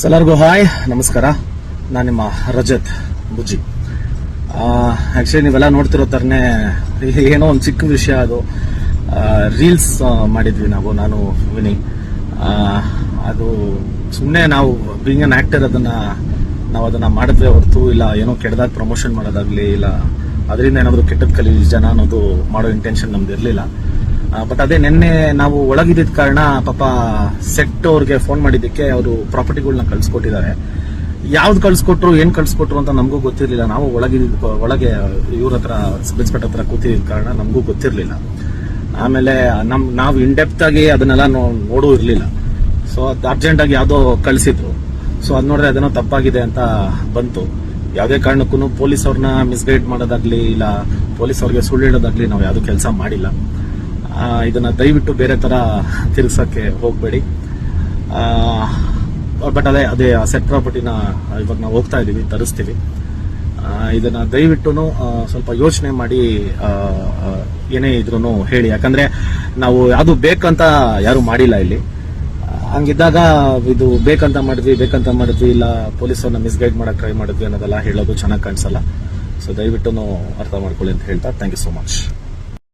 ಎಲ್ಲರಿಗೂ ಹಾಯ್, ನಮಸ್ಕಾರ. ನಾನು ನಿಮ್ಮ ರಜತ್ ಬುಜ್ಜಿ. ಆಕ್ಚುಲಿ ನೀವೆಲ್ಲ ನೋಡ್ತಿರೋ ಥರನೇ ಏನೋ ಒಂದು ಚಿಕ್ಕ ವಿಷಯ. ಅದು ರೀಲ್ಸ್ ಮಾಡಿದ್ವಿ ನಾನು ವಿನಿ. ಅದು ಸುಮ್ಮನೆ ನಾವು ಬೀಂಗ್ ಅನ್ ಆಕ್ಟರ್ ನಾವು ಅದನ್ನ ಮಾಡಿದ್ವಿ ಹೊರತು ಇಲ್ಲ ಏನೋ ಕೆಟ್ಟದಾಗ ಪ್ರಮೋಷನ್ ಮಾಡೋದಾಗ್ಲಿ, ಇಲ್ಲ ಅದರಿಂದ ಏನಾದರೂ ಕೆಟ್ಟದ್ ಕಲೀಲಿ ಜನ ಅನ್ನೋದು ಮಾಡೋ ಇಂಟೆನ್ಷನ್ ನಮ್ದು ಇರಲಿಲ್ಲ. ಬಟ್ ಅದೇ ನಿನ್ನೆ ನಾವು ಒಳಗಿದ್ದ ಕಾರಣ ಪಾಪ ಸೆಟ್ ಅವ್ರಿಗೆ ಫೋನ್ ಮಾಡಿದ್ದಕ್ಕೆ ಅವರು ಪ್ರಾಪರ್ಟಿಗಳನ್ನ ಕಳ್ಸಿಕೊಟ್ಟಿದ್ದಾರೆ. ಯಾವ್ದು ಕಳ್ಸಿಕೊಟ್ರು, ಏನ್ ಕಳ್ಸಿಕೊಟ್ರು ಅಂತ ನಮಗೂ ಗೊತ್ತಿರಲಿಲ್ಲ. ನಾವು ಒಳಗೆ ಇವ್ರ ಹತ್ರ ಸಬ್ ಇನ್ಸ್ಪೆಕ್ಟರ್ ಹತ್ರ ಕೂತಿದ್ದ ಕಾರಣ ನಮಗೂ ಗೊತ್ತಿರಲಿಲ್ಲ. ಆಮೇಲೆ ನಾವು ಇಂಡೆಪ್ತ್ ಆಗಿ ಅದನ್ನೆಲ್ಲ ನೋಡೂ ಇರಲಿಲ್ಲ. ಸೊ ಅದು ಅರ್ಜೆಂಟ್ ಆಗಿ ಯಾವುದೋ ಕಳಿಸಿದ್ರು. ಸೊ ಅದ್ ನೋಡಿದ್ರೆ ಅದೇನೋ ತಪ್ಪಾಗಿದೆ ಅಂತ ಬಂತು. ಯಾವುದೇ ಕಾರಣಕ್ಕೂ ಪೊಲೀಸ್ ಅವ್ರನ್ನ ಮಿಸ್ಗೈಡ್ ಮಾಡೋದಾಗ್ಲಿ, ಇಲ್ಲ ಪೊಲೀಸ್ ಅವ್ರಿಗೆ ಸುಳ್ಳು ಹೇಳೋದಾಗ್ಲಿ ನಾವು ಯಾವ್ದು ಕೆಲಸ ಮಾಡಿಲ್ಲ. ಇದನ್ನ ದಯವಿಟ್ಟು ಬೇರೆ ತರ ತಿರ್ಸಕ್ಕೆ ಹೋಗ್ಬೇಡಿ. ಬಟ್ ಅದೇ ಸೆಟ್ ಪ್ರಾಪರ್ಟಿನ ಇವಾಗ ನಾವು ಹೋಗ್ತಾ ಇದೀವಿ, ತರಿಸ್ತೀವಿ. ಇದನ್ನ ದಯವಿಟ್ಟು ಸ್ವಲ್ಪ ಯೋಚನೆ ಮಾಡಿ ಏನೇ ಇದ್ರು ಹೇಳಿ. ಯಾಕಂದ್ರೆ ನಾವು ಯಾವುದು ಬೇಕಂತ ಯಾರು ಮಾಡಿಲ್ಲ ಇಲ್ಲಿ. ಹಂಗಿದ್ದಾಗ ಇದು ಬೇಕಂತ ಮಾಡಿದ್ವಿ ಇಲ್ಲ ಪೊಲೀಸರನ್ನ ಮಿಸ್ಗೈಡ್ ಮಾಡಕ್ ಟ್ರೈ ಮಾಡಿದ್ವಿ ಅನ್ನೋದೆಲ್ಲ ಹೇಳೋದು ಚೆನ್ನಾಗಿ ಕಾಣಿಸಲ್ಲ. ಸೊ ದಯವಿಟ್ಟು ಅರ್ಥ ಮಾಡ್ಕೊಳ್ಳಿ ಅಂತ ಹೇಳ್ತಾ ಥ್ಯಾಂಕ್ ಯು ಸೋ ಮಚ್.